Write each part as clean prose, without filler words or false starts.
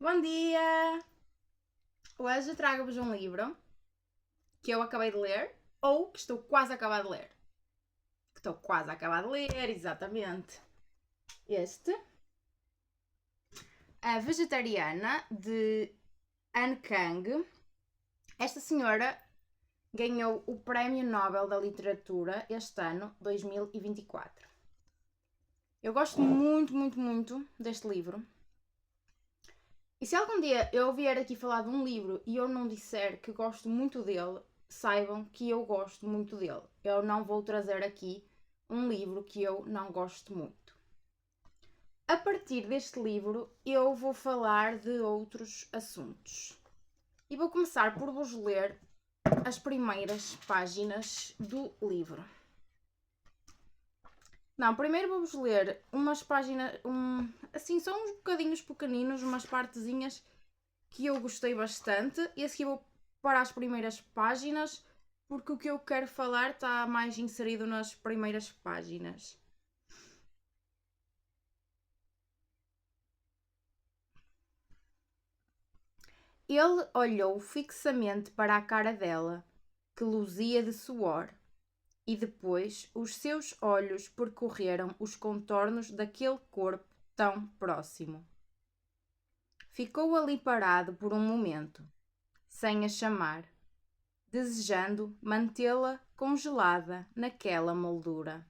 Bom dia! Hoje trago-vos um livro que eu acabei de ler, ou que estou quase a acabar de ler. Que estou quase a acabar de ler, exatamente. Este. A Vegetariana, de Anne Kang. Esta senhora ganhou o Prémio Nobel da Literatura este ano, 2024. Eu gosto muito, muito, muito deste livro. E se algum dia eu vier aqui falar de um livro e eu não disser que gosto muito dele, saibam que eu gosto muito dele. Eu não vou trazer aqui um livro que eu não gosto muito. A partir deste livro, eu vou falar de outros assuntos. E vou começar por vos ler as primeiras páginas do livro. Não, primeiro vou-vos ler umas páginas, assim, são uns bocadinhos pequeninos, umas partezinhas que eu gostei bastante. E a seguir vou para as primeiras páginas, porque o que eu quero falar está mais inserido nas primeiras páginas. Ele olhou fixamente para a cara dela, que luzia de suor, e depois os seus olhos percorreram os contornos daquele corpo tão próximo. Ficou ali parado por um momento, sem a chamar, desejando mantê-la congelada naquela moldura.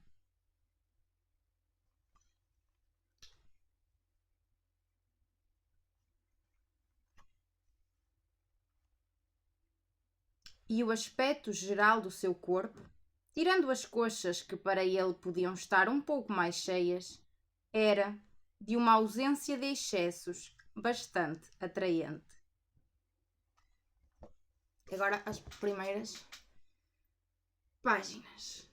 E o aspecto geral do seu corpo, tirando as coxas que para ele podiam estar um pouco mais cheias, era de uma ausência de excessos bastante atraente. Agora as primeiras páginas.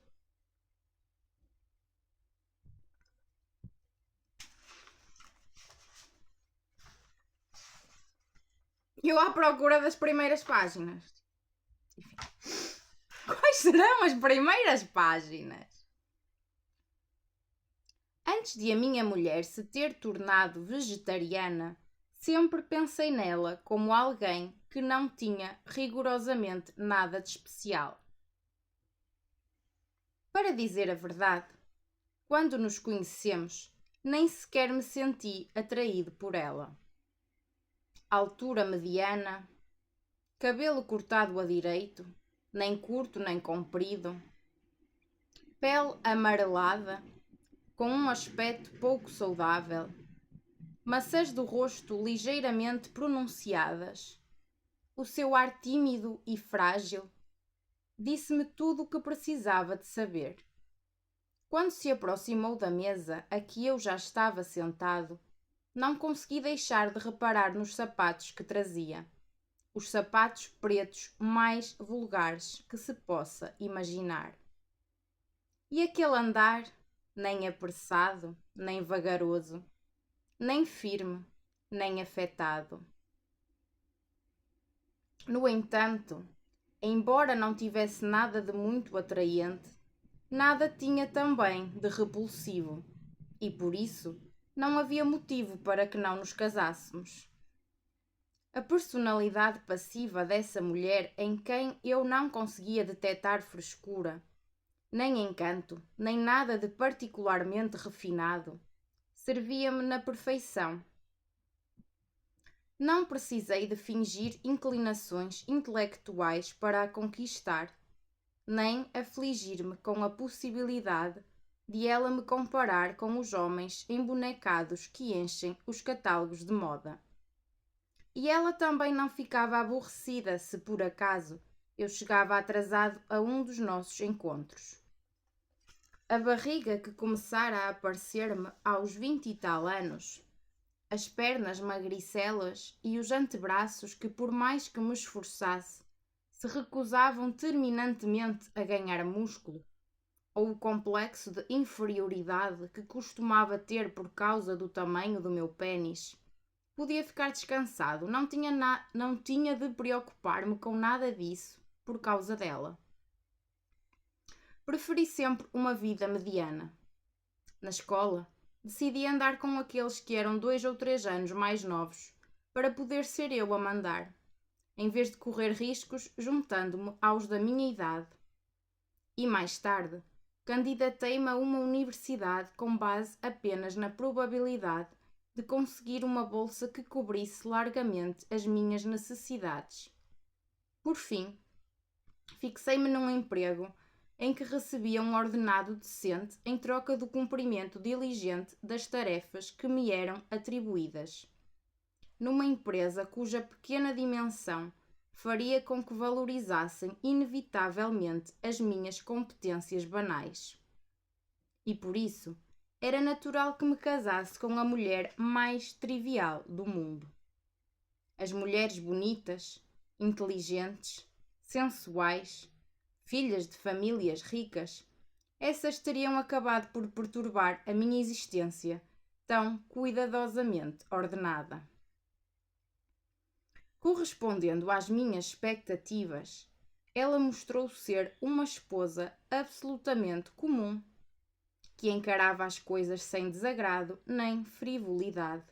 Eu à procura das primeiras páginas. Enfim. Quais serão as primeiras páginas? Antes de a minha mulher se ter tornado vegetariana, sempre pensei nela como alguém que não tinha rigorosamente nada de especial. Para dizer a verdade, quando nos conhecemos, nem sequer me senti atraído por ela. Altura mediana, cabelo cortado a direito, nem curto nem comprido, pele amarelada, com um aspecto pouco saudável, maçãs do rosto ligeiramente pronunciadas, o seu ar tímido e frágil, disse-me tudo o que precisava de saber. Quando se aproximou da mesa a que eu já estava sentado, não consegui deixar de reparar nos sapatos que trazia. Os sapatos pretos mais vulgares que se possa imaginar. E aquele andar, nem apressado, nem vagaroso, nem firme, nem afetado. No entanto, embora não tivesse nada de muito atraente, nada tinha também de repulsivo, e por isso não havia motivo para que não nos casássemos. A personalidade passiva dessa mulher em quem eu não conseguia detectar frescura, nem encanto, nem nada de particularmente refinado, servia-me na perfeição. Não precisei de fingir inclinações intelectuais para a conquistar, nem afligir-me com a possibilidade de ela me comparar com os homens embonecados que enchem os catálogos de moda. E ela também não ficava aborrecida se, por acaso, eu chegava atrasado a um dos nossos encontros. A barriga que começara a aparecer-me aos 20 e tal anos, as pernas magricelas e os antebraços que, por mais que me esforçasse, se recusavam terminantemente a ganhar músculo, ou o complexo de inferioridade que costumava ter por causa do tamanho do meu pênis, podia ficar descansado, não tinha de preocupar-me com nada disso por causa dela. Preferi sempre uma vida mediana. Na escola, decidi andar com aqueles que eram 2 ou 3 anos mais novos, para poder ser eu a mandar, em vez de correr riscos juntando-me aos da minha idade. E mais tarde, candidatei-me a uma universidade com base apenas na probabilidade de conseguir uma bolsa que cobrisse largamente as minhas necessidades. Por fim, fixei-me num emprego em que recebia um ordenado decente em troca do cumprimento diligente das tarefas que me eram atribuídas. Numa empresa cuja pequena dimensão faria com que valorizassem inevitavelmente as minhas competências banais. E por isso, era natural que me casasse com a mulher mais trivial do mundo. As mulheres bonitas, inteligentes, sensuais, filhas de famílias ricas, essas teriam acabado por perturbar a minha existência tão cuidadosamente ordenada. Correspondendo às minhas expectativas, ela mostrou ser uma esposa absolutamente comum, que encarava as coisas sem desagrado nem frivolidade.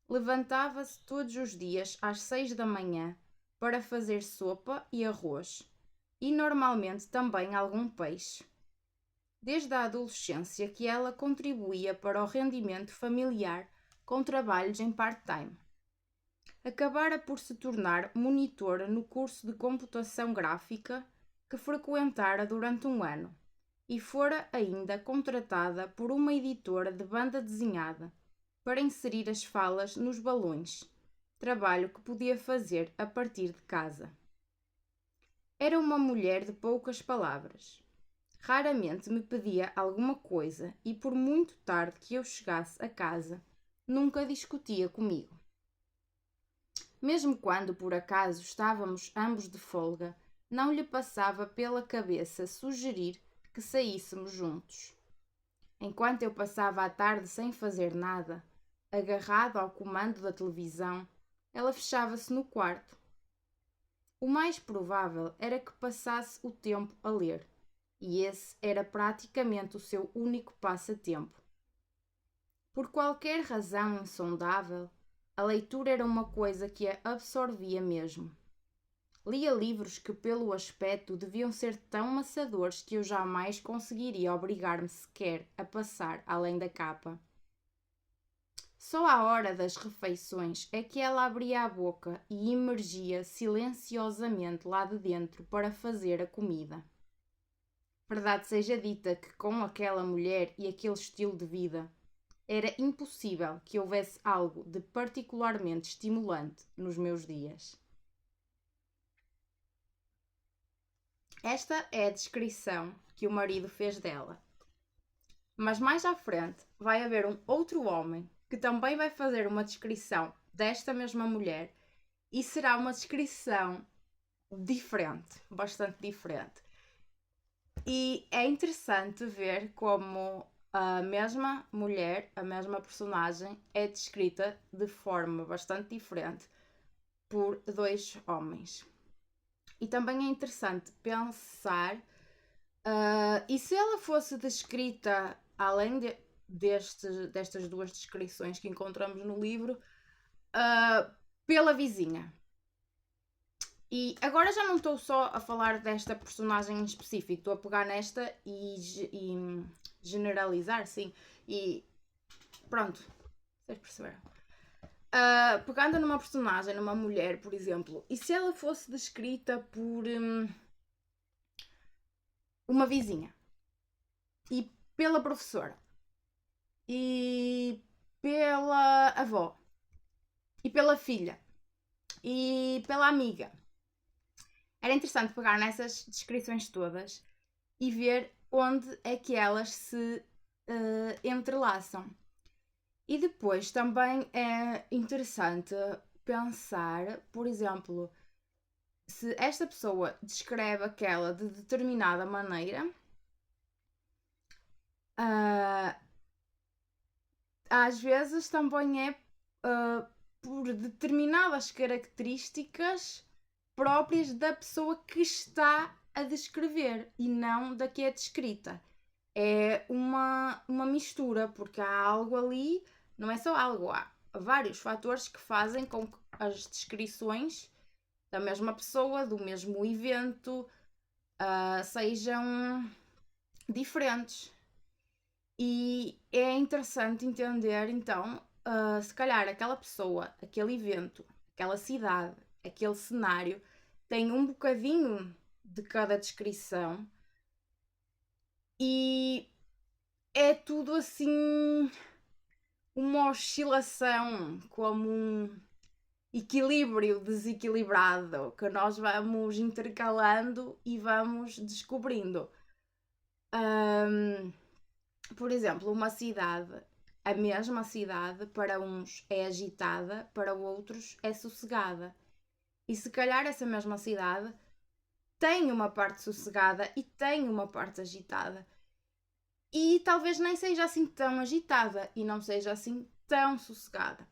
Levantava-se todos os dias às 6 da manhã para fazer sopa e arroz, e normalmente também algum peixe. Desde a adolescência que ela contribuía para o rendimento familiar com trabalhos em part-time. Acabara por se tornar monitora no curso de computação gráfica que frequentara durante um ano e fora ainda contratada por uma editora de banda desenhada para inserir as falas nos balões, trabalho que podia fazer a partir de casa. Era uma mulher de poucas palavras. Raramente me pedia alguma coisa e por muito tarde que eu chegasse a casa, nunca discutia comigo. Mesmo quando por acaso estávamos ambos de folga, não lhe passava pela cabeça sugerir que saíssemos juntos. Enquanto eu passava a tarde sem fazer nada, agarrado ao comando da televisão, ela fechava-se no quarto. O mais provável era que passasse o tempo a ler, e esse era praticamente o seu único passatempo. Por qualquer razão insondável, a leitura era uma coisa que a absorvia mesmo. Lia livros que, pelo aspecto, deviam ser tão maçadores que eu jamais conseguiria obrigar-me sequer a passar além da capa. Só à hora das refeições é que ela abria a boca e emergia silenciosamente lá de dentro para fazer a comida. Verdade seja dita que, com aquela mulher e aquele estilo de vida, era impossível que houvesse algo de particularmente estimulante nos meus dias. Esta é a descrição que o marido fez dela. Mas mais à frente vai haver um outro homem que também vai fazer uma descrição desta mesma mulher e será uma descrição diferente, bastante diferente. E é interessante ver como a mesma mulher, a mesma personagem, é descrita de forma bastante diferente por dois homens. E também é interessante pensar, e se ela fosse descrita, além destas duas descrições que encontramos no livro, pela vizinha. E agora já não estou só a falar desta personagem em específico, estou a pegar nesta e generalizar, sim. E pronto, vocês perceberam. Pegando numa personagem, numa mulher, por exemplo, e se ela fosse descrita por uma vizinha, e pela professora, e pela avó, e pela filha, e pela amiga. Era interessante pegar nessas descrições todas e ver onde é que elas se entrelaçam. E depois também é interessante pensar, por exemplo, se esta pessoa descreve aquela de determinada maneira, às vezes também é por determinadas características próprias da pessoa que está a descrever e não da que é descrita. É uma mistura, porque há algo ali, não é só algo, há vários fatores que fazem com que as descrições da mesma pessoa, do mesmo evento, sejam diferentes. E é interessante entender, então, se calhar aquela pessoa, aquele evento, aquela cidade, aquele cenário, tem um bocadinho de cada descrição e é tudo assim uma oscilação, como um equilíbrio desequilibrado que nós vamos intercalando e vamos descobrindo. Por exemplo, uma cidade, a mesma cidade, para uns é agitada, para outros é sossegada. E se calhar essa mesma cidade tem uma parte sossegada e tem uma parte agitada. E talvez nem seja assim tão agitada e não seja assim tão sossegada.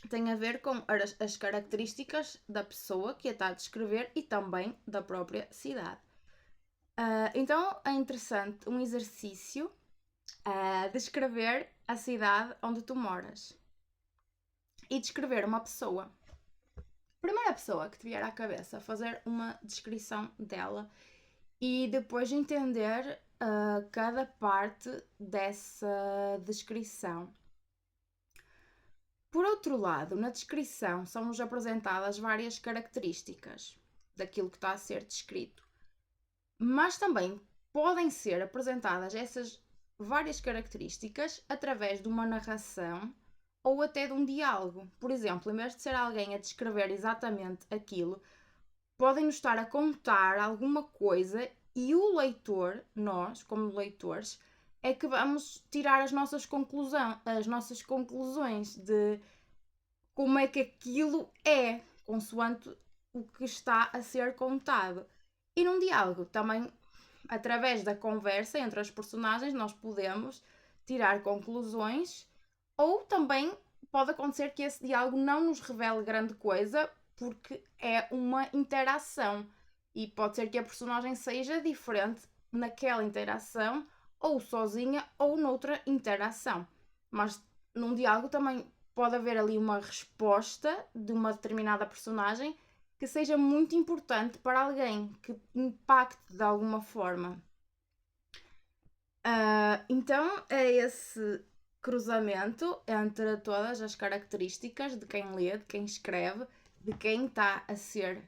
Tem a ver com as características da pessoa que a está a descrever e também da própria cidade. Então é interessante um exercício descrever a cidade onde tu moras e descrever uma pessoa. Primeira pessoa que te vier à cabeça, fazer uma descrição dela e depois entender cada parte dessa descrição. Por outro lado, na descrição são-nos apresentadas várias características daquilo que está a ser descrito, mas também podem ser apresentadas essas várias características através de uma narração ou até de um diálogo. Por exemplo, em vez de ser alguém a descrever exatamente aquilo, podem-nos estar a contar alguma coisa e o leitor, nós, como leitores, é que vamos tirar as nossas conclusões de como é que aquilo é, consoante o que está a ser contado. E num diálogo também, através da conversa entre as personagens, nós podemos tirar conclusões, ou também pode acontecer que esse diálogo não nos revele grande coisa, porque é uma interação. E pode ser que a personagem seja diferente naquela interação, ou sozinha, ou noutra interação. Mas num diálogo também pode haver ali uma resposta de uma determinada personagem que seja muito importante para alguém, que impacte de alguma forma. Então é esse cruzamento entre todas as características de quem lê, de quem escreve, de quem está a ser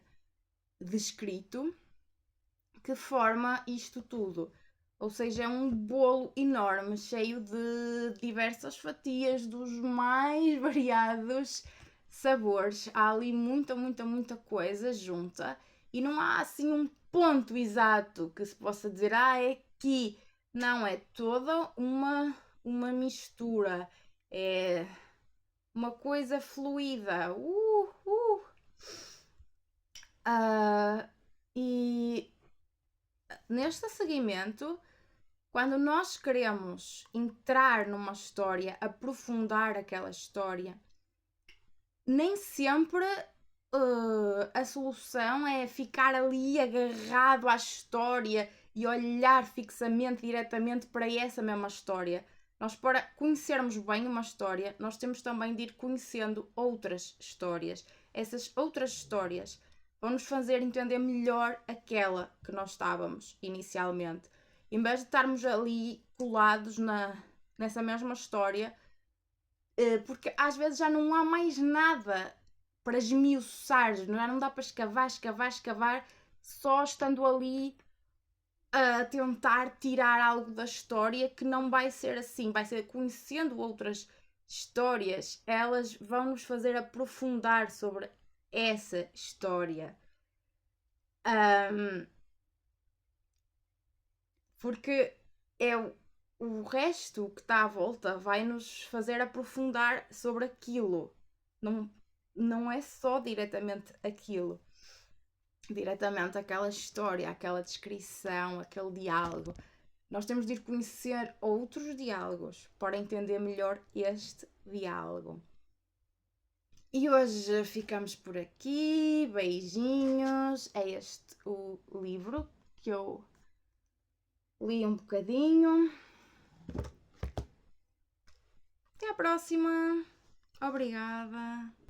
descrito, que forma isto tudo. Ou seja, é um bolo enorme, cheio de diversas fatias dos mais variados sabores. Há ali muita coisa junta e não há assim um ponto exato que se possa dizer, é aqui. Não, é toda uma mistura. É uma coisa fluida. E neste seguimento, quando nós queremos entrar numa história, aprofundar aquela história, nem sempre a solução é ficar ali agarrado à história e olhar fixamente, diretamente para essa mesma história. Nós, para conhecermos bem uma história, nós temos também de ir conhecendo outras histórias. Essas outras histórias vão nos fazer entender melhor aquela que nós estávamos inicialmente. Em vez de estarmos ali colados nessa mesma história, porque às vezes já não há mais nada para esmiuçar, já não dá para escavar, só estando ali a tentar tirar algo da história, que não vai ser assim, vai ser conhecendo outras histórias, elas vão nos fazer aprofundar sobre essa história. Porque é o resto que está à volta vai nos fazer aprofundar sobre aquilo. Não é só diretamente aquilo. Diretamente aquela história, aquela descrição, aquele diálogo. Nós temos de ir conhecer outros diálogos para entender melhor este diálogo. E hoje ficamos por aqui. Beijinhos. É este o livro que eu li um bocadinho. Até à próxima! Obrigada.